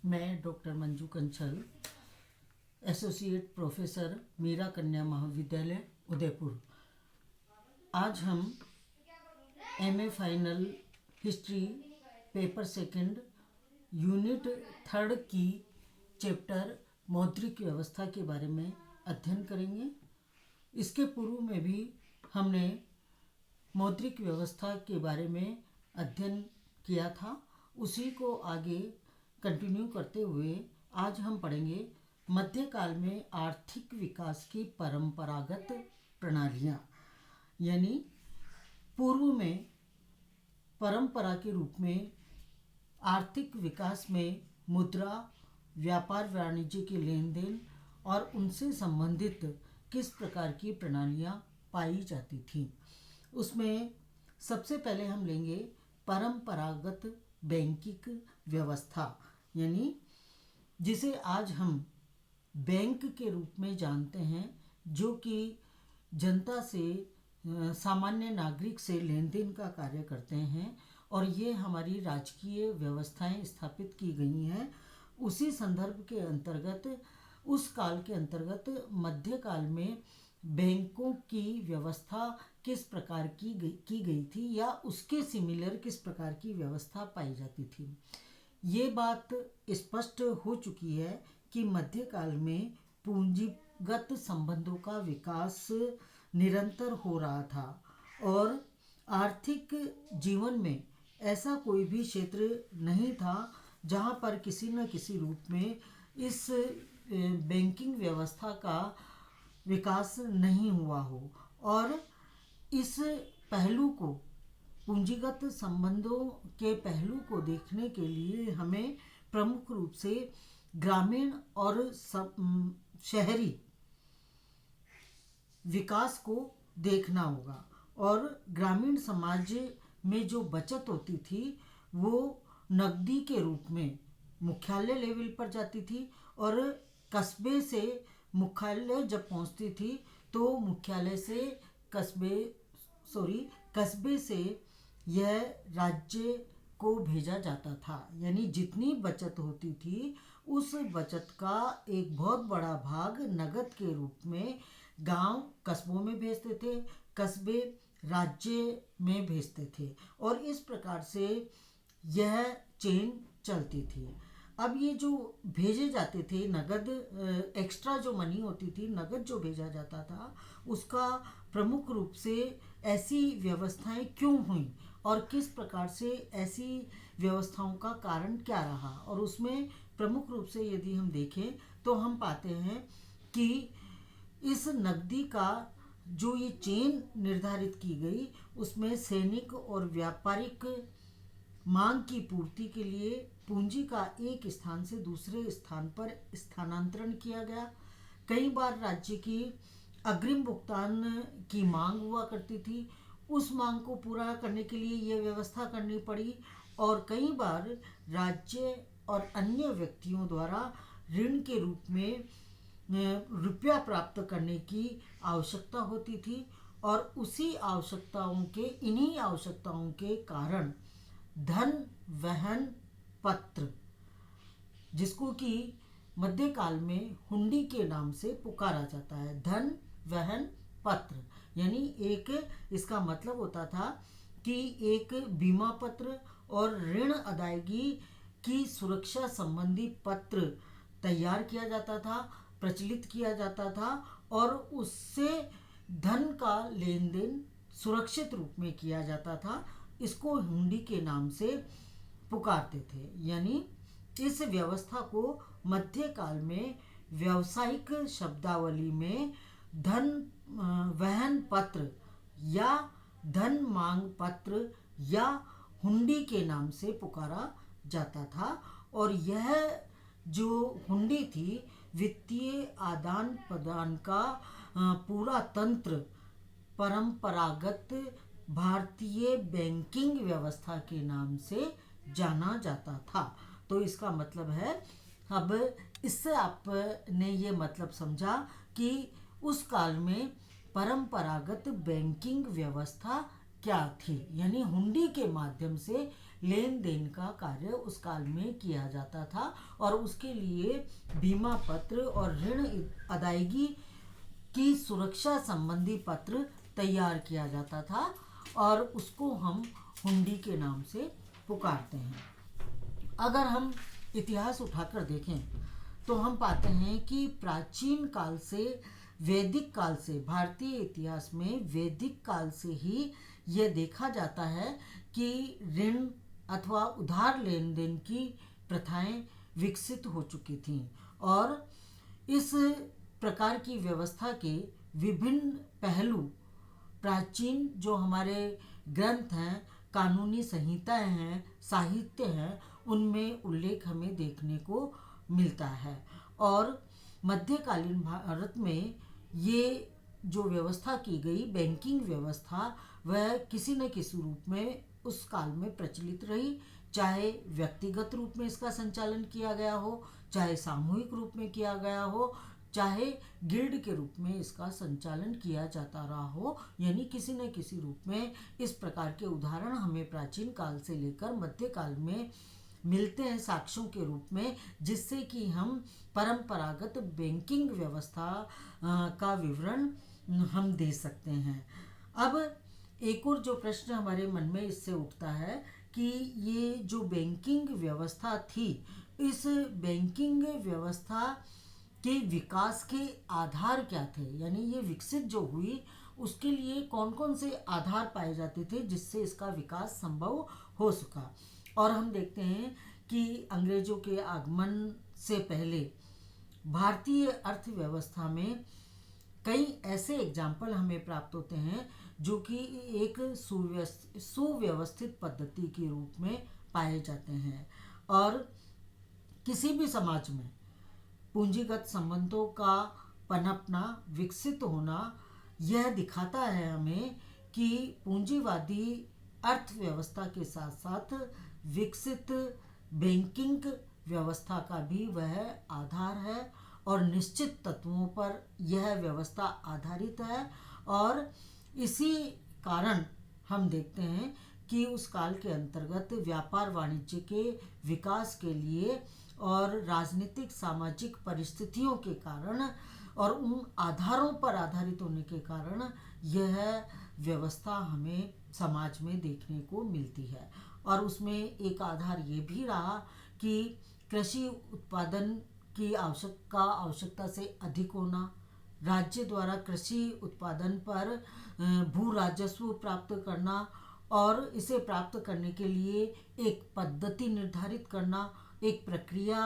मैं doctor Manju Kanchal, associate professor Meera Kanya Mahavidyalaya Udaipur. आज हम MA final history paper second unit third की चैप्टर मौद्रिक व्यवस्था के बारे में अध्ययन करेंगे। इसके पूर्व में भी हमने मौद्रिक व्यवस्था के बारे में अध्ययन किया था। उसी को आगे कंटिन्यू करते हुए आज हम पढ़ेंगे मध्यकाल में आर्थिक विकास की परंपरागत प्रणालियाँ। यानी पूर्व में परंपरा के रूप में आर्थिक विकास में मुद्रा, व्यापार वाणिज्य के लेन देन और उनसे संबंधित किस प्रकार की प्रणालियाँ पाई जाती थीं। उसमें सबसे पहले हम लेंगे परंपरागत बैंकिंग व्यवस्था, यानी जिसे आज हम बैंक के रूप में जानते हैं, जो कि जनता से सामान्य नागरिक से लेन देन का कार्य करते हैं और ये हमारी राजकीय व्यवस्थाएं स्थापित की गई हैं। उसी संदर्भ के अंतर्गत, उस काल के अंतर्गत मध्यकाल में बैंकों की व्यवस्था किस प्रकार की गई थी या उसके सिमिलर किस प्रकार की व्यवस्था पाई जाती थी। ये बात स्पष्ट हो चुकी है कि मध्यकाल में पूंजीगत संबंधों का विकास निरंतर हो रहा था और आर्थिक जीवन में ऐसा कोई भी क्षेत्र नहीं था जहाँ पर किसी न किसी रूप में इस बैंकिंग व्यवस्था का विकास नहीं हुआ हो। और इस पहलू को, पूंजीगत संबंधों के पहलू को देखने के लिए हमें प्रमुख रूप से ग्रामीण और शहरी विकास को देखना होगा। और ग्रामीण समाज में जो बचत होती थी वो नकदी के रूप में मुख्यालय लेवल पर जाती थी और कस्बे से मुख्यालय जब पहुंचती थी तो मुख्यालय से कस्बे से यह राज्य को भेजा जाता था। यानी जितनी बचत होती थी उस बचत का एक बहुत बड़ा भाग नगद के रूप में गांव कस्बों में भेजते थे, कस्बे राज्य में भेजते थे और इस प्रकार से यह चेन चलती थी। अब ये जो भेजे जाते थे नगद, एक्स्ट्रा जो मनी होती थी, नगद जो भेजा जाता था, उसका प्रमुख रूप से ऐसी व्यवस्थाएं क्यों हुई और किस प्रकार से ऐसी व्यवस्थाओं का कारण क्या रहा। और उसमें प्रमुख रूप से यदि हम देखें तो हम पाते हैं कि इस नकदी का जो ये चेन निर्धारित की गई, उसमें सैनिक और व्यापारिक मांग की पूर्ति के लिए पूंजी का एक स्थान से दूसरे स्थान पर स्थानांतरण किया गया। कई बार राज्य की अग्रिम भुगतान की मांग हुआ करती थी, उस मांग को पूरा करने के लिए यह व्यवस्था करनी पड़ी और कई बार राज्य और अन्य व्यक्तियों द्वारा ऋण के रूप में रुपया प्राप्त करने की आवश्यकता होती थी और इन्हीं आवश्यकताओं के कारण धन वहन पत्र, जिसको कि मध्यकाल में हुंडी के नाम से पुकारा जाता है, धन वहन पत्र, यानी एक, इसका मतलब होता था कि एक बीमा पत्र और ऋण अदायगी की सुरक्षा संबंधी पत्र तैयार किया जाता था, प्रचलित किया जाता था और उससे धन का लेन देन सुरक्षित रूप में किया जाता था। इसको हुंडी के नाम से पुकारते थे। यानी इस व्यवस्था को मध्यकाल में व्यावसायिक शब्दावली में धन वहन पत्र या धन मांग पत्र या हुंडी के नाम से पुकारा जाता था। और यह जो हुंडी थी, वित्तीय आदान प्रदान का पूरा तंत्र परंपरागत भारतीय बैंकिंग व्यवस्था के नाम से जाना जाता था। तो इसका मतलब है, अब इससे आपने ये मतलब समझा कि उस काल में परंपरागत बैंकिंग व्यवस्था क्या थी। यानी हुंडी के माध्यम से लेन देन का कार्य उस काल में किया जाता था और उसके लिए बीमा पत्र और ऋण अदायगी की सुरक्षा संबंधी पत्र तैयार किया जाता था और उसको हम हुंडी के नाम से पुकारते हैं। अगर हम इतिहास उठाकर देखें तो हम पाते हैं कि प्राचीन काल से, वैदिक काल से, भारतीय इतिहास में वैदिक काल से ही यह देखा जाता है कि ऋण अथवा उधार लेन देन की प्रथाएं विकसित हो चुकी थीं और इस प्रकार की व्यवस्था के विभिन्न पहलू प्राचीन जो हमारे ग्रंथ हैं, कानूनी संहिताएं हैं, साहित्य हैं, उनमें उल्लेख हमें देखने को मिलता है। और मध्यकालीन भारत में ये जो व्यवस्था की गई बैंकिंग व्यवस्था, वह किसी न किसी रूप में उस काल में प्रचलित रही, चाहे व्यक्तिगत रूप में इसका संचालन किया गया हो, चाहे सामूहिक रूप में किया गया हो, चाहे गिल्ड के रूप में इसका संचालन किया जाता रहा हो, यानी किसी न किसी रूप में इस प्रकार के उदाहरण हमें प्राचीन काल से लेकर मध्यकाल में मिलते हैं साक्ष्यों के रूप में, जिससे कि हम परंपरागत बैंकिंग व्यवस्था का विवरण हम दे सकते हैं। अब एक और जो प्रश्न हमारे मन में इससे उठता है कि ये जो बैंकिंग व्यवस्था थी, इस बैंकिंग व्यवस्था के विकास के आधार क्या थे, यानी ये विकसित जो हुई उसके लिए कौन कौन से आधार पाए जाते थे जिससे इसका विकास संभव हो सका। और हम देखते हैं कि अंग्रेजों के आगमन से पहले भारतीय अर्थव्यवस्था में कई ऐसे एग्जाम्पल हमें प्राप्त होते हैं जो कि एक सुव्यवस्थित पद्धति के रूप में पाए जाते हैं। और किसी भी समाज में पूंजीगत संबंधों का पनपना, विकसित होना, यह दिखाता है हमें कि पूंजीवादी अर्थव्यवस्था के साथ साथ विकसित बैंकिंग व्यवस्था का भी वह आधार है और निश्चित तत्वों पर यह व्यवस्था आधारित है। और इसी कारण हम देखते हैं कि उस काल के अंतर्गत व्यापार वाणिज्य के विकास के लिए और राजनीतिक सामाजिक परिस्थितियों के कारण और उन आधारों पर आधारित होने के कारण यह व्यवस्था हमें समाज में देखने को मिलती है। और उसमें एक आधार ये भी रहा कि कृषि उत्पादन की आवश्यकता से अधिक होना, राज्य द्वारा कृषि उत्पादन पर भू राजस्व प्राप्त करना और इसे प्राप्त करने के लिए एक पद्धति निर्धारित करना, एक प्रक्रिया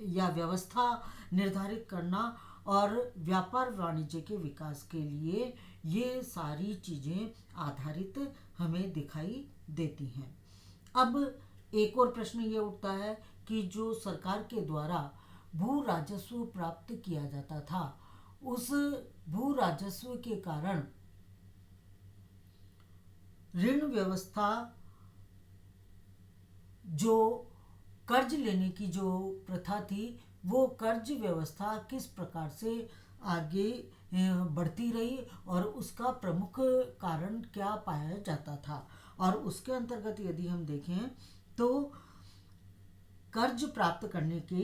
या व्यवस्था निर्धारित करना और व्यापार वाणिज्य के विकास के लिए ये सारी चीज़ें आधारित हमें दिखाई देती हैं। अब एक और प्रश्न ये उठता है कि जो सरकार के द्वारा भू राजस्व प्राप्त किया जाता था, उस भू राजस्व के कारण ऋण व्यवस्था, जो कर्ज लेने की जो प्रथा थी, वो कर्ज व्यवस्था किस प्रकार से आगे बढ़ती रही और उसका प्रमुख कारण क्या पाया जाता था। और उसके अंतर्गत यदि हम देखें तो कर्ज प्राप्त करने के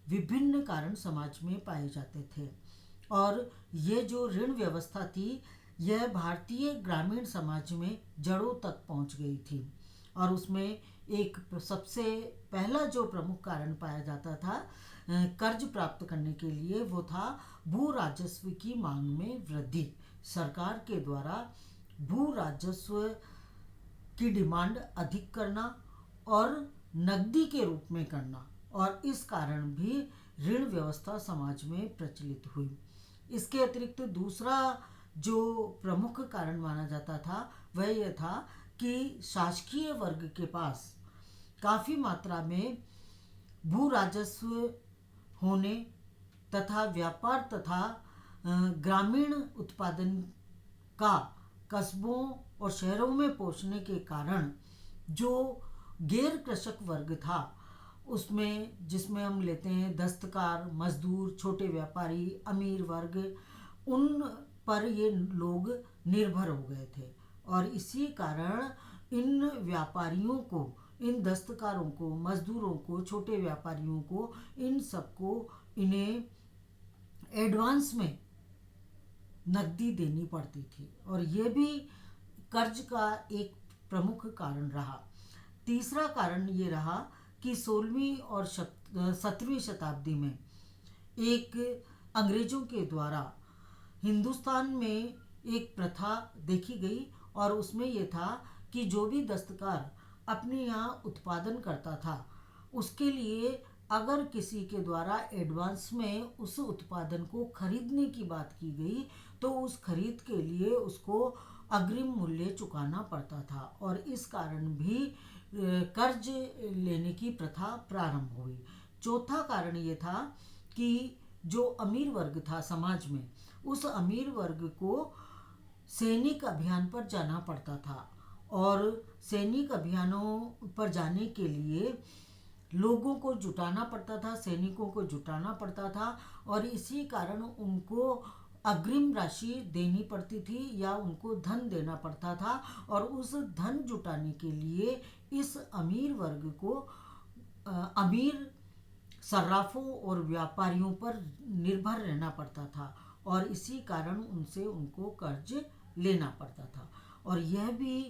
विभिन्न कारण समाज में पाए जाते थे और ये जो ऋण व्यवस्था थी, यह भारतीय ग्रामीण समाज में जड़ों तक पहुंच गई थी। और उसमें एक सबसे पहला जो प्रमुख कारण पाया जाता था कर्ज प्राप्त करने के लिए, वो था भू राजस्व की मांग में वृद्धि। सरकार के द्वारा भू राजस्व की डिमांड अधिक करना और नकदी के रूप में करना, और इस कारण भी ऋण व्यवस्था समाज में प्रचलित हुई। इसके अतिरिक्त दूसरा जो प्रमुख कारण माना जाता था वह यह था कि शासकीय वर्ग के पास काफ़ी मात्रा में भू राजस्व होने तथा व्यापार तथा ग्रामीण उत्पादन का कस्बों और शहरों में पहुंचने के कारण जो गैर कृषक वर्ग था, उसमें जिसमें हम लेते हैं दस्तकार, मजदूर, छोटे व्यापारी, अमीर वर्ग, उन पर ये लोग निर्भर हो गए थे। और इसी कारण इन व्यापारियों को, इन दस्तकारों को, मजदूरों को, छोटे व्यापारियों को, इन सबको इन्हें एडवांस में नकदी देनी पड़ती थी और ये भी कर्ज का एक प्रमुख कारण रहा। तीसरा कारण ये रहा कि 16वीं और 17वीं शताब्दी में एक अंग्रेजों के द्वारा हिंदुस्तान में एक प्रथा देखी गई और उसमें यह था कि जो भी दस्तकार अपने यहाँ उत्पादन करता था उसके लिए अगर किसी के द्वारा एडवांस में उस उत्पादन को खरीदने की बात की गई तो उस खरीद के लिए उसको अग्रिम मूल्य चुकाना पड़ता था और इस कारण भी कर्ज लेने की प्रथा प्रारंभ हुई। चौथा कारण ये था कि जो अमीर वर्ग था समाज में, उस अमीर वर्ग को सैनिक अभियान पर जाना पड़ता था और सैनिक अभियानों पर जाने के लिए लोगों को जुटाना पड़ता था, सैनिकों को जुटाना पड़ता था और इसी कारण उनको अग्रिम राशि देनी पड़ती थी या उनको धन देना पड़ता था और उस धन जुटाने के लिए इस अमीर वर्ग को अमीर सर्राफों और व्यापारियों पर निर्भर रहना पड़ता था और इसी कारण उनसे उनको कर्ज लेना पड़ता था और यह भी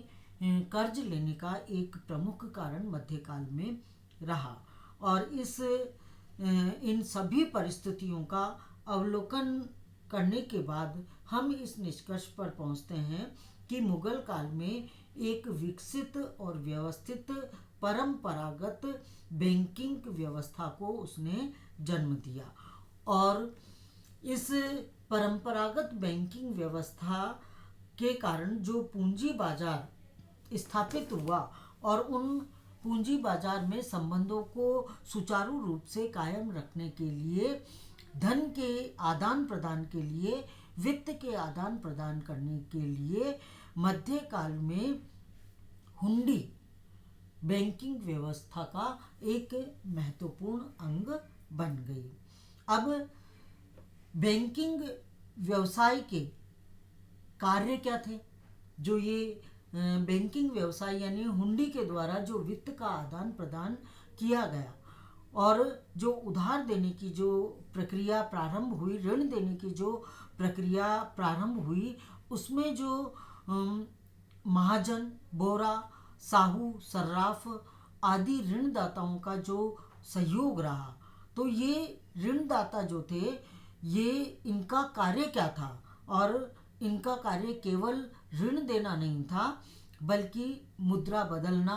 कर्ज लेने का एक प्रमुख कारण मध्यकाल में रहा। और इन सभी परिस्थितियों का अवलोकन करने के बाद हम इस निष्कर्ष पर पहुंचते हैं कि मुगल काल में एक विकसित और व्यवस्थित परंपरागत बैंकिंग व्यवस्था को उसने जन्म दिया और इस परंपरागत बैंकिंग व्यवस्था के कारण जो पूंजी बाजार स्थापित हुआ और उन पूंजी बाजार में संबंधों को सुचारू रूप से कायम रखने के लिए, धन के आदान प्रदान के लिए, वित्त के आदान प्रदान करने के लिए मध्यकाल में हुंडी बैंकिंग व्यवस्था का एक महत्वपूर्ण अंग बन गई। अब बैंकिंग व्यवसाय के कार्य क्या थे? जो ये बैंकिंग व्यवसाय यानी हुंडी के द्वारा जो वित्त का आदान प्रदान किया गया और जो उधार देने की जो प्रक्रिया प्रारंभ हुई, ऋण देने की जो प्रक्रिया प्रारंभ हुई, उसमें जो महाजन, बोरा, साहू, सर्राफ आदि ऋणदाताओं का जो सहयोग रहा, तो ये ऋणदाता जो थे ये इनका कार्य क्या था? और इनका कार्य केवल ऋण देना नहीं था बल्कि मुद्रा बदलना,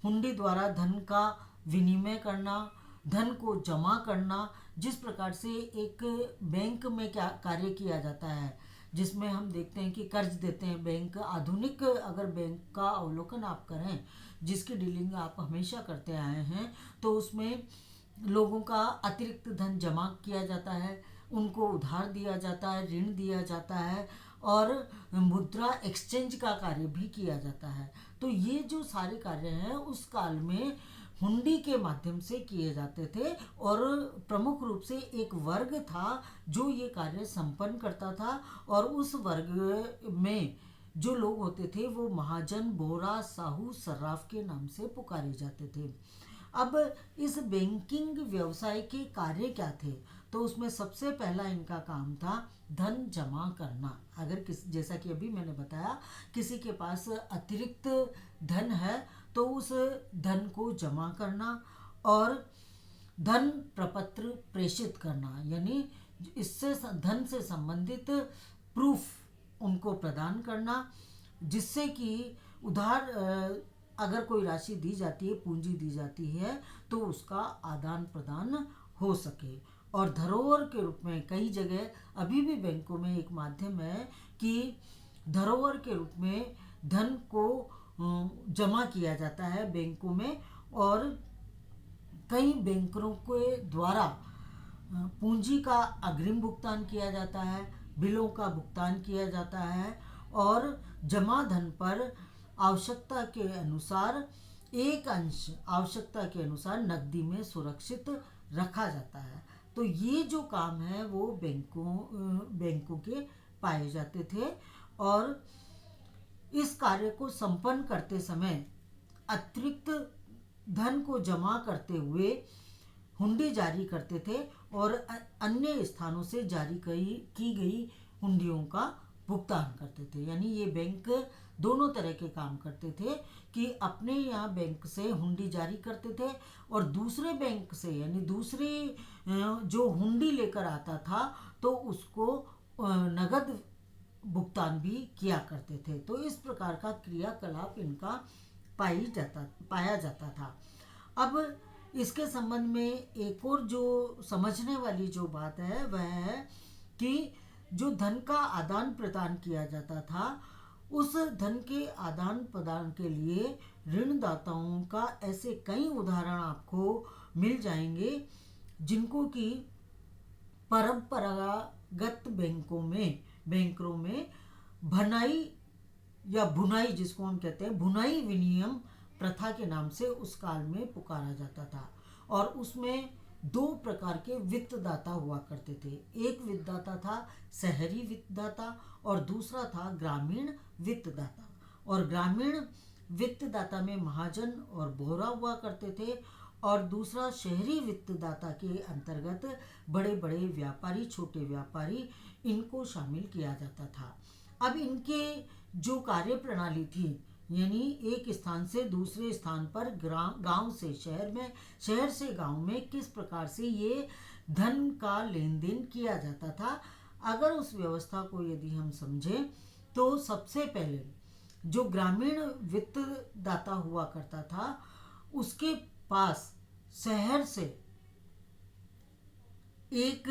हुंडी द्वारा धन का विनिमय करना, धन को जमा करना। जिस प्रकार से एक बैंक में क्या कार्य किया जाता है, जिसमें हम देखते हैं कि कर्ज देते हैं बैंक, आधुनिक अगर बैंक का अवलोकन आप करें जिसकी डीलिंग आप हमेशा करते आए हैं, तो उसमें लोगों का अतिरिक्त धन जमा किया जाता है, उनको उधार दिया जाता है, ऋण दिया जाता है और मुद्रा एक्सचेंज का कार्य भी किया जाता है। तो ये जो सारे कार्य हैं उस काल में हुंडी के माध्यम से किए जाते थे और प्रमुख रूप से एक वर्ग था जो ये कार्य संपन्न करता था और उस वर्ग में जो लोग होते थे वो महाजन, बोरा, साहू, सर्राफ के नाम से पुकारे जाते थे। अब इस बैंकिंग व्यवसाय के कार्य क्या थे? तो उसमें सबसे पहला इनका काम था धन जमा करना। अगर जैसा कि अभी मैंने बताया, किसी के पास अतिरिक्त धन है तो उस धन को जमा करना और धन प्रपत्र प्रेषित करना, यानी इससे धन से संबंधित प्रूफ उनको प्रदान करना, जिससे कि उधार अगर कोई राशि दी जाती है, पूंजी दी जाती है, तो उसका आदान प्रदान हो सके। और धरोहर के रूप में कई जगह अभी भी बैंकों में एक माध्यम है कि धरोहर के रूप में धन को जमा किया जाता है बैंकों में और कई बैंकरों के द्वारा पूंजी का अग्रिम भुगतान किया जाता है, बिलों का भुगतान किया जाता है और जमा धन पर आवश्यकता के अनुसार एक अंश आवश्यकता के अनुसार नकदी में सुरक्षित रखा जाता है। तो ये जो काम है वो बैंकों के पाए जाते थे और इस कार्य को संपन्न करते समय अतिरिक्त धन को जमा करते हुए हुंडी जारी करते थे और अन्य स्थानों से जारी की गई हुंडियों का भुगतान करते थे। यानी ये बैंक दोनों तरह के काम करते थे कि अपने यहाँ बैंक से हुंडी जारी करते थे और दूसरे बैंक से यानी दूसरे जो हुंडी लेकर आता था तो उसको नगद भुगतान भी किया करते थे। तो इस प्रकार का क्रियाकलाप इनका पाया जाता था। अब इसके संबंध में एक और जो समझने वाली जो बात है वह है कि जो धन का आदान प्रदान किया जाता था उस धन के आदान प्रदान के लिए ऋणदाताओं का ऐसे कई उदाहरण आपको मिल जाएंगे जिनको कि परंपरागत बैंकरों में भनाई या भुनाई, जिसको हम कहते हैं भुनाई विनिमय प्रथा के नाम से उस काल में पुकारा जाता था। और उसमें दो प्रकार के वित्तदाता हुआ करते थे। एक वित्तदाता था शहरी वित्तदाता और दूसरा था ग्रामीण वित्तदाता। और ग्रामीण वित्तदाता में महाजन और बोहरा हुआ करते थे और दूसरा शहरी वित्तदाता के अंतर्गत बड़े बड़े व्यापारी, छोटे व्यापारी, इनको शामिल किया जाता था। अब इनके जो कार्य प्रणाली थी यानी एक स्थान से दूसरे स्थान पर गांव से शहर से गांव में किस प्रकार से ये धन का लेन देन किया जाता था, अगर उस व्यवस्था को यदि हम समझें तो सबसे पहले जो ग्रामीण वित्तदाता हुआ करता था उसके पास शहर से एक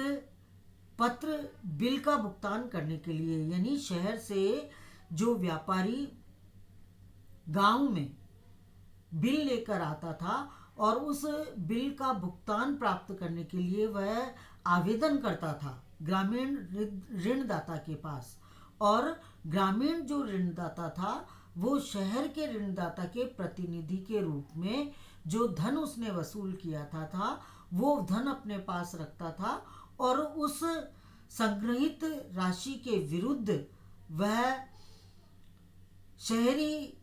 पत्र बिल का भुगतान करने के लिए, यानी शहर से जो व्यापारी गांव में बिल लेकर आता था और उस बिल का भुगतान प्राप्त करने के लिए वह आवेदन करता था ग्रामीण ऋणदाता के पास। और ग्रामीण जो ऋणदाता था वो शहर के ऋणदाता के प्रतिनिधि के रूप में जो धन उसने वसूल किया था वो धन अपने पास रखता था और उस संग्रहित राशि के विरुद्ध वह शहरी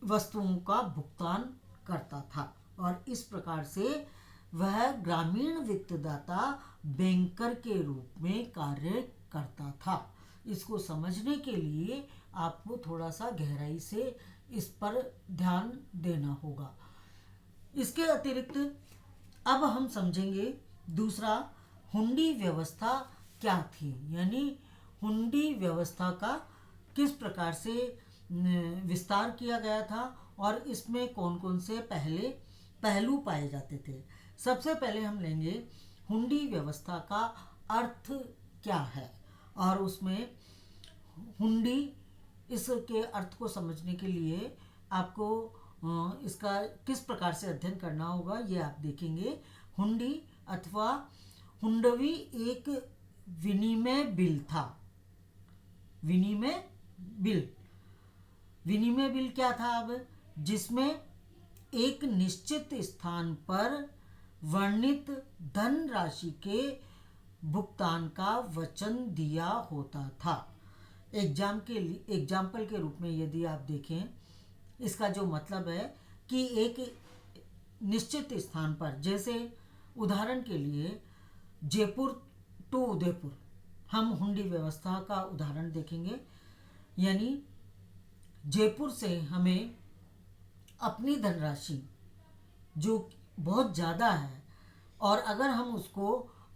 वस्तुओं का भुगतान करता था। और इस प्रकार से वह ग्रामीण वित्तदाता बैंकर के रूप में कार्य करता था। इसको समझने के लिए आपको थोड़ा सा गहराई से इस पर ध्यान देना होगा। इसके अतिरिक्त अब हम समझेंगे दूसरा, हुंडी व्यवस्था क्या थी, यानी हुंडी व्यवस्था का किस प्रकार से विस्तार किया गया था और इसमें कौन कौन से पहलू पाए जाते थे। सबसे पहले हम लेंगे हुंडी व्यवस्था का अर्थ क्या है और उसमें हुंडी, इसके अर्थ को समझने के लिए आपको इसका किस प्रकार से अध्ययन करना होगा ये आप देखेंगे। हुंडी अथवा हुंडवी एक विनिमय बिल था। विनिमय बिल क्या था? अब जिसमें एक निश्चित स्थान पर वर्णित धन राशि के भुगतान का वचन दिया होता था। एग्जाम्पल के रूप में यदि आप देखें, इसका जो मतलब है कि एक निश्चित स्थान पर, जैसे उदाहरण के लिए जयपुर टू उदयपुर, हम हुंडी व्यवस्था का उदाहरण देखेंगे। यानी जयपुर से हमें अपनी धनराशि जो बहुत ज़्यादा है और अगर हम उसको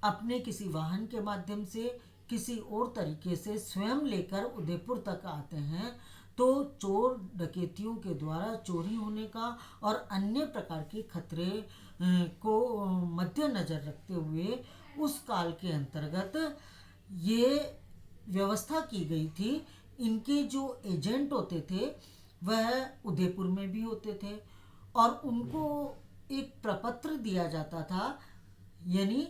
अपने किसी वाहन के माध्यम से किसी और तरीके से स्वयं लेकर उदयपुर तक आते हैं तो चोर डकैतियों के द्वारा चोरी होने का और अन्य प्रकार के खतरे को मद्देनजर रखते हुए उस काल के अंतर्गत ये व्यवस्था की गई थी। इनके जो एजेंट होते थे वह उदयपुर में भी होते थे और उनको एक प्रपत्र दिया जाता था, यानी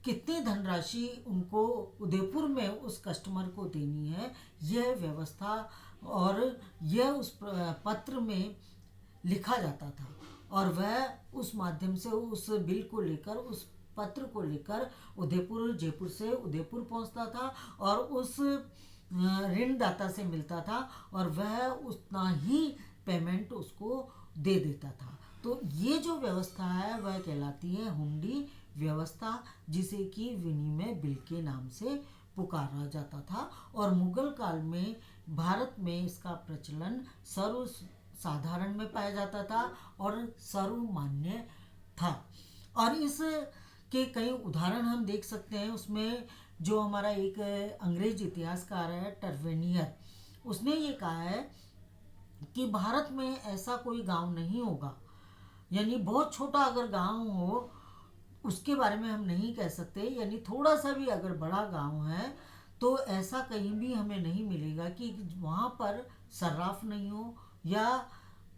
कितनी धनराशि उनको उदयपुर में उस कस्टमर को देनी है, यह व्यवस्था और यह उस पत्र में लिखा जाता था और वह उस माध्यम से उस बिल को लेकर, उस पत्र को लेकर जयपुर से उदयपुर पहुंचता था और उस ऋणदाता से मिलता था और वह उतना ही पेमेंट उसको दे देता था। तो ये जो व्यवस्था है वह कहलाती है हुंडी व्यवस्था, जिसे कि विनिमय बिल के नाम से पुकारा जाता था। और मुगल काल में भारत में इसका प्रचलन सर्व साधारण में पाया जाता था और सर्वमान्य था। और इस के कई उदाहरण हम देख सकते हैं। उसमें जो हमारा एक अंग्रेज इतिहासकार है टर्वेनियर, उसने ये कहा है कि भारत में ऐसा कोई गांव नहीं होगा, यानी बहुत छोटा अगर गांव हो उसके बारे में हम नहीं कह सकते, यानी थोड़ा सा भी अगर बड़ा गांव है तो ऐसा कहीं भी हमें नहीं मिलेगा कि वहाँ पर सर्राफ नहीं हो या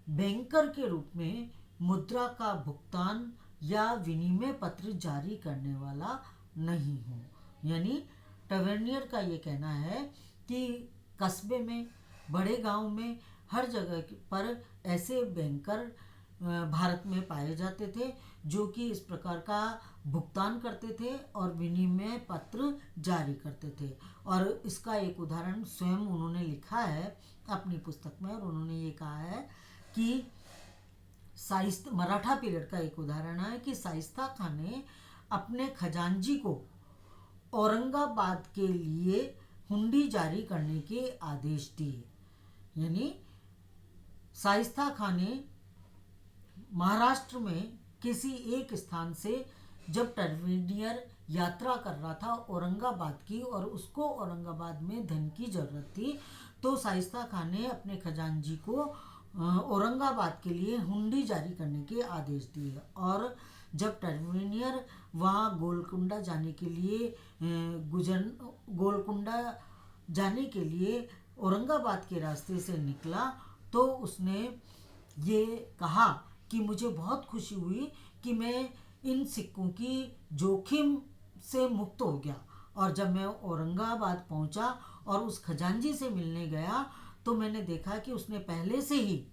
बैंकर के रूप में मुद्रा का भुगतान या विनिमय पत्र जारी करने वाला नहीं हो। यानी टवेर्नियर का ये कहना है कि कस्बे में, बड़े गांव में, हर जगह पर ऐसे बैंकर भारत में पाए जाते थे जो कि इस प्रकार का भुगतान करते थे और विनिमय पत्र जारी करते थे। और इसका एक उदाहरण स्वयं उन्होंने लिखा है अपनी पुस्तक में, और उन्होंने ये कहा है कि मराठा पीरियड का एक उदाहरण है कि शाइस्ता खान ने अपने खजांची को औरंगाबाद के लिए हुंडी जारी करने के आदेश दिए। यानी शाइस्ता खान ने महाराष्ट्र में किसी एक स्थान से जब टर्वेनियर यात्रा कर रहा था औरंगाबाद की और उसको औरंगाबाद में धन की ज़रूरत थी, तो शाइस्ता खान ने अपने खजांची को औरंगाबाद के लिए हुंडी जारी करने के आदेश दिए। और जब टर्वेनियर वहाँ गोलकुंडा जाने के लिए गोलकुंडा जाने के लिए औरंगाबाद के रास्ते से निकला तो उसने ये कहा कि मुझे बहुत खुशी हुई कि मैं इन सिक्कों की जोखिम से मुक्त हो गया। और जब मैं औरंगाबाद पहुंचा और उस खजांची से मिलने गया तो मैंने देखा कि उसने पहले से ही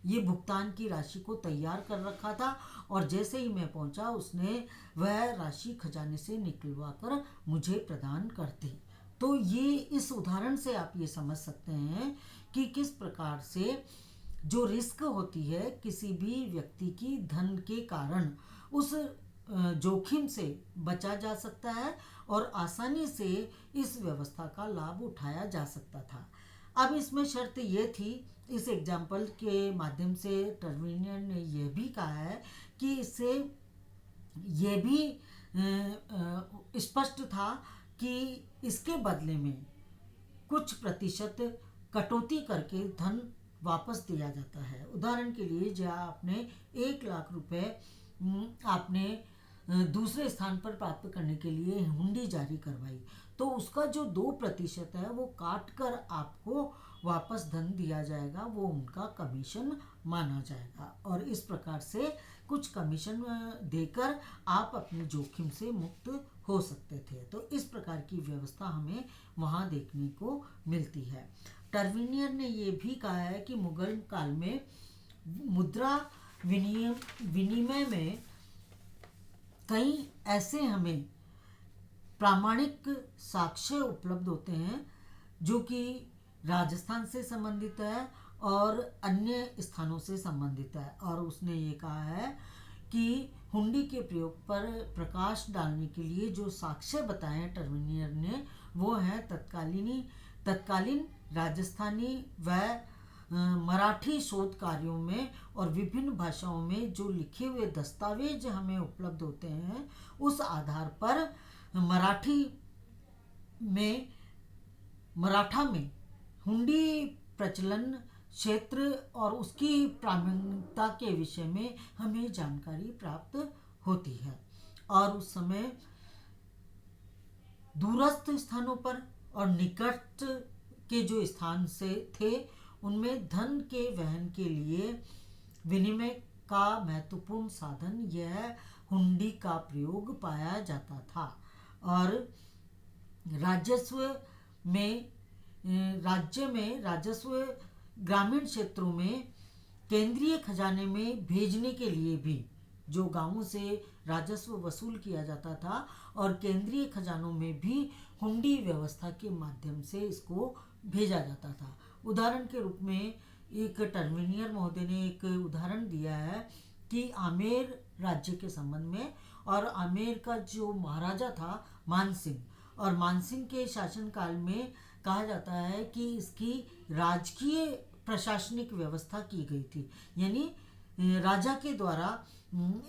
ये भुगतान की राशि को तैयार कर रखा था, और जैसे ही मैं पहुंचा उसने वह राशि खजाने से निकलवा कर मुझे प्रदान कर दी। तो ये इस उदाहरण से आप ये समझ सकते हैं कि किस प्रकार से जो रिस्क होती है किसी भी व्यक्ति की धन के कारण, उस जोखिम से बचा जा सकता है और आसानी से इस व्यवस्था का लाभ उठाया जा सकता था। अब इसमें शर्त ये थी, इस एग्जाम्पल के माध्यम से टर्वेनियर ने यह भी कहा है कि इससे ये भी स्पष्ट था कि इसके बदले में कुछ प्रतिशत कटौती करके धन वापस दिया जाता है। उदाहरण के लिए जहाँ आपने 1,00,000 रुपए आपने दूसरे स्थान पर प्राप्त करने के लिए हुंडी जारी करवाई, तो उसका जो 2% है वो काट कर आपको वापस धन दिया जाएगा, वो उनका कमीशन माना जाएगा। और इस प्रकार से कुछ कमीशन देकर आप अपने जोखिम से मुक्त हो सकते थे। तो इस प्रकार की व्यवस्था हमें वहाँ देखने को मिलती है। टर्वेनियर ने ये भी कहा है कि मुगल काल में मुद्रा विनिमय में कई ऐसे हमें प्रामाणिक साक्ष्य उपलब्ध होते हैं जो कि राजस्थान से संबंधित है और अन्य स्थानों से संबंधित है। और उसने ये कहा है कि हुंडी के प्रयोग पर प्रकाश डालने के लिए जो साक्ष्य बताए हैं टर्वेनियर ने, वो है तत्कालीन राजस्थानी व मराठी शोध कार्यों में और विभिन्न भाषाओं में जो लिखे हुए दस्तावेज हमें उपलब्ध होते हैं, उस आधार पर मराठा में हुंडी प्रचलन क्षेत्र और उसकी प्रामाणिकता के विषय में हमें जानकारी प्राप्त होती है। और उस समय दूरस्थ स्थानों पर और निकट के जो स्थान से थे उनमें धन के वहन के लिए विनिमय का महत्वपूर्ण साधन यह हुंडी का प्रयोग पाया जाता था। और राज्य में राजस्व ग्रामीण क्षेत्रों में केंद्रीय खजाने में भेजने के लिए भी जो गांवों से राजस्व वसूल किया जाता था, और केंद्रीय खजानों में भी हुंडी व्यवस्था के माध्यम से इसको भेजा जाता था। उदाहरण के रूप में एक टर्मिनियर महोदय ने एक उदाहरण दिया है कि आमेर राज्य के संबंध में, और आमेर का जो महाराजा था मानसिंह, और मानसिंह के शासनकाल में कहा जाता है कि इसकी राजकीय प्रशासनिक व्यवस्था की गई थी, यानी राजा के द्वारा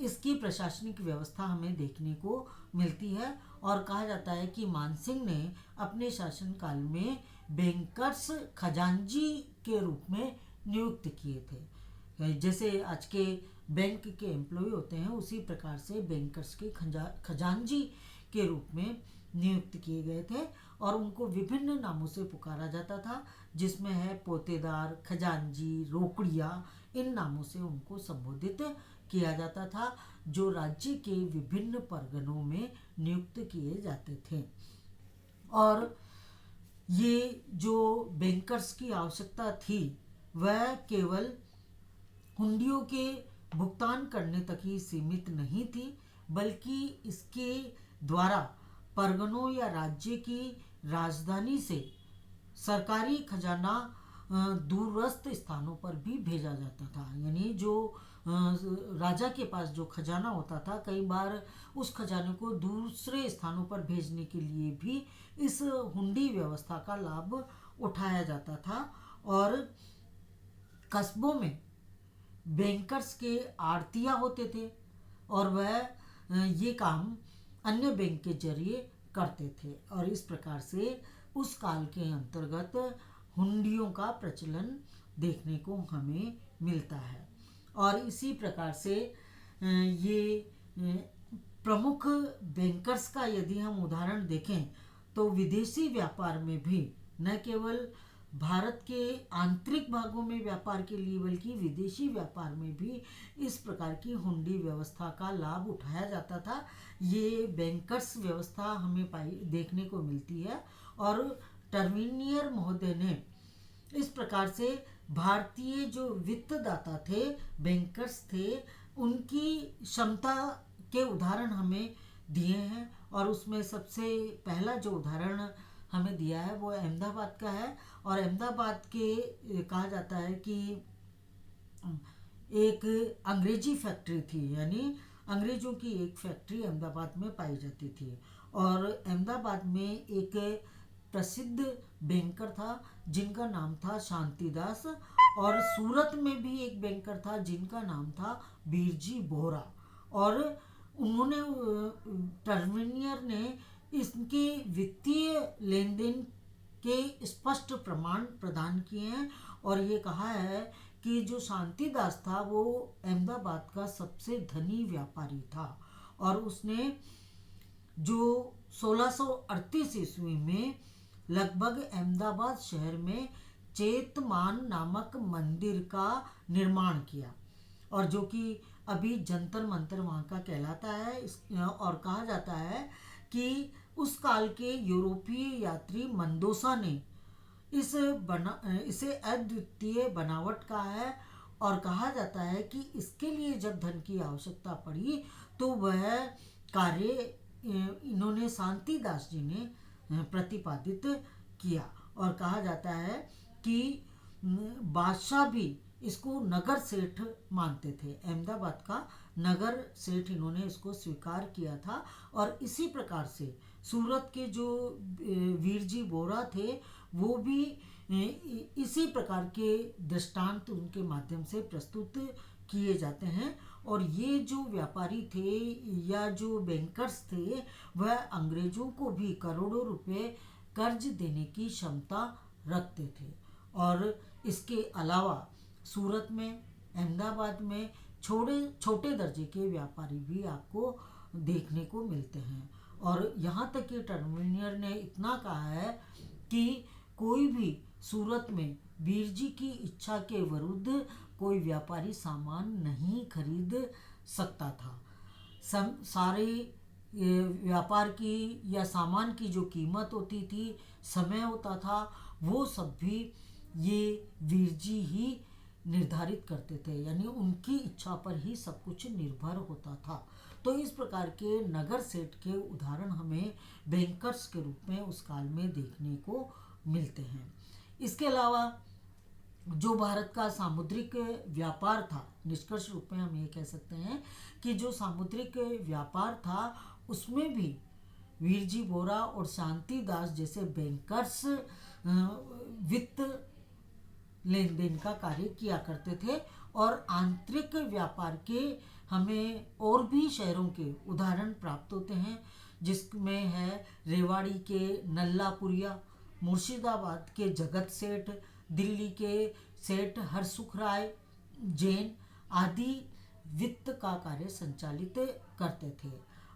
इसकी प्रशासनिक व्यवस्था हमें देखने को मिलती है। और कहा जाता है कि मानसिंह ने अपने शासनकाल में बैंकर्स खजांची के रूप में नियुक्त किए थे। जैसे आज के बैंक के एम्प्लॉय होते हैं, उसी प्रकार से बैंकर्स के खजांची के रूप में नियुक्त किए गए थे, और उनको विभिन्न नामों से पुकारा जाता था, जिसमें है पोतेदार, खजांची, रोकड़िया, इन नामों से उनको संबोधित किया जाता था, जो राज्य के विभिन्न परगनों में नियुक्त किए जाते थे। और ये जो बैंकर्स की आवश्यकता थी वह केवल हुंडियों के भुगतान करने तक ही सीमित नहीं थी, बल्कि इसके द्वारा परगनों या राज्य की राजधानी से सरकारी खजाना दूरस्थ स्थानों पर भी भेजा जाता था। यानी जो राजा के पास जो खजाना होता था, कई बार उस खजाने को दूसरे स्थानों पर भेजने के लिए भी इस हुंडी व्यवस्था का लाभ उठाया जाता था। और कस्बों में बैंकर्स के आड़तिया होते थे, और वह ये काम अन्य बैंक के जरिए करते थे, और इस प्रकार से उस काल के अंतर्गत हुंडियों का प्रचलन देखने को हमें मिलता है। और इसी प्रकार से ये प्रमुख बैंकर्स का यदि हम उदाहरण देखें तो विदेशी व्यापार में भी न केवल भारत के आंतरिक भागों में व्यापार के लिए, बल्कि विदेशी व्यापार में भी इस प्रकार की हुंडी व्यवस्था का लाभ उठाया जाता था। ये बैंकर्स व्यवस्था हमें देखने को मिलती है, और टर्मिनियर महोदय ने इस प्रकार से भारतीय जो वित्तदाता थे, बैंकर्स थे, उनकी क्षमता के उदाहरण हमें दिए हैं। और उसमें सबसे पहला जो उदाहरण हमें दिया है वो अहमदाबाद का है। और अहमदाबाद के कहा जाता है कि एक अंग्रेजी फैक्ट्री थी, यानी अंग्रेजों की एक फैक्ट्री अहमदाबाद में पाई जाती थी। और अहमदाबाद में एक प्रसिद्ध बैंकर था जिनका नाम था शांतिदास, और सूरत में भी एक बैंकर था जिनका नाम था बीरजी बोहरा। और उन्होंने टर्मिनियर ने इसके वित्तीय लेन देन के स्पष्ट प्रमाण प्रदान किए हैं, और ये कहा है कि जो शांतिदास था वो अहमदाबाद का सबसे धनी व्यापारी था, और उसने जो 1638 ईस्वी में लगभग अहमदाबाद शहर में चेतमान नामक मंदिर का निर्माण किया, और जो कि अभी जंतर मंतर वहाँ का कहलाता है। और कहा जाता है कि उस काल के यूरोपीय यात्री मंदोसा ने इसे अद्वितीय बनावट का है, और कहा जाता है कि इसके लिए जब धन की आवश्यकता पड़ी तो वह कार्य इन्होंने शांतिदास जी ने प्रतिपादित किया। और कहा जाता है कि बादशाह भी इसको नगर सेठ मानते थे, अहमदाबाद का नगर सेठ इन्होंने इसको स्वीकार किया था। और इसी प्रकार से सूरत के जो वीरजी बोरा थे वो भी इसी प्रकार के दृष्टांत उनके माध्यम से प्रस्तुत किए जाते हैं। और ये जो व्यापारी थे या जो बैंकर्स थे वह अंग्रेजों को भी करोड़ों रुपए कर्ज देने की क्षमता रखते थे। और इसके अलावा सूरत में, अहमदाबाद में छोटे दर्जे के व्यापारी भी आपको देखने को मिलते हैं। और यहाँ तक कि टर्मिनियर ने इतना कहा है कि कोई भी सूरत में बीरजी की इच्छा के विरुद्ध कोई व्यापारी सामान नहीं खरीद सकता था। सारे व्यापार की या सामान की जो कीमत होती थी, समय होता था, वो सब भी ये वीरजी ही निर्धारित करते थे, यानी उनकी इच्छा पर ही सब कुछ निर्भर होता था। तो इस प्रकार के नगर सेठ के उदाहरण हमें बैंकर्स के रूप में उस काल में देखने को मिलते हैं। इसके अलावा जो भारत का सामुद्रिक व्यापार था, निष्कर्ष रूप में हम ये कह सकते हैं कि जो सामुद्रिक व्यापार था उसमें भी वीरजी वोरा और शांति दास जैसे बैंकर्स वित्त लेन देन का कार्य किया करते थे। और आंतरिक व्यापार के हमें और भी शहरों के उदाहरण प्राप्त होते हैं, जिसमें है रेवाड़ी के नल्लापुरिया, मुर्शिदाबाद के जगत सेठ, दिल्ली के सेठ हरसुख राय जैन आदि वित्त का कार्य संचालित करते थे।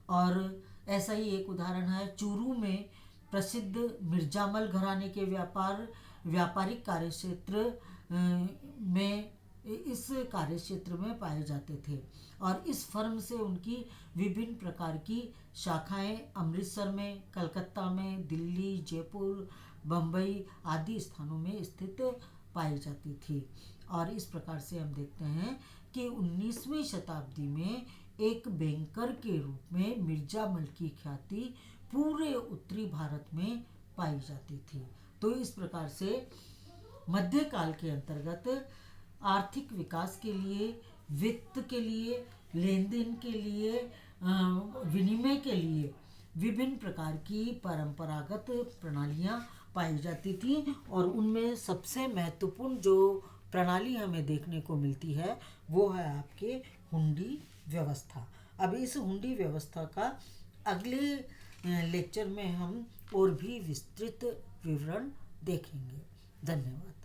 और ऐसा ही एक उदाहरण है चूरू में प्रसिद्ध मिर्जामल घराने के व्यापारिक कार्यक्षेत्र में इस कार्यक्षेत्र में पाए जाते थे। और इस फर्म से उनकी विभिन्न प्रकार की शाखाएं अमृतसर में, कलकत्ता में, दिल्ली, जयपुर, बम्बई आदि स्थानों में स्थित पाई जाती थी। और इस प्रकार से हम देखते हैं कि 19वीं शताब्दी में एक बैंकर के रूप में मिर्जामल की ख्याति पूरे उत्तरी भारत में पाई जाती थी। तो इस प्रकार से मध्यकाल के अंतर्गत आर्थिक विकास के लिए, वित्त के लिए, लेन देन के लिए, विनिमय के लिए विभिन्न प्रकार की परंपरागत प्रणालियां पाई जाती थी। और उनमें सबसे महत्वपूर्ण जो प्रणाली हमें देखने को मिलती है वो है आपके हुंडी व्यवस्था। अब इस हुंडी व्यवस्था का अगले लेक्चर में हम और भी विस्तृत विवरण देखेंगे। धन्यवाद।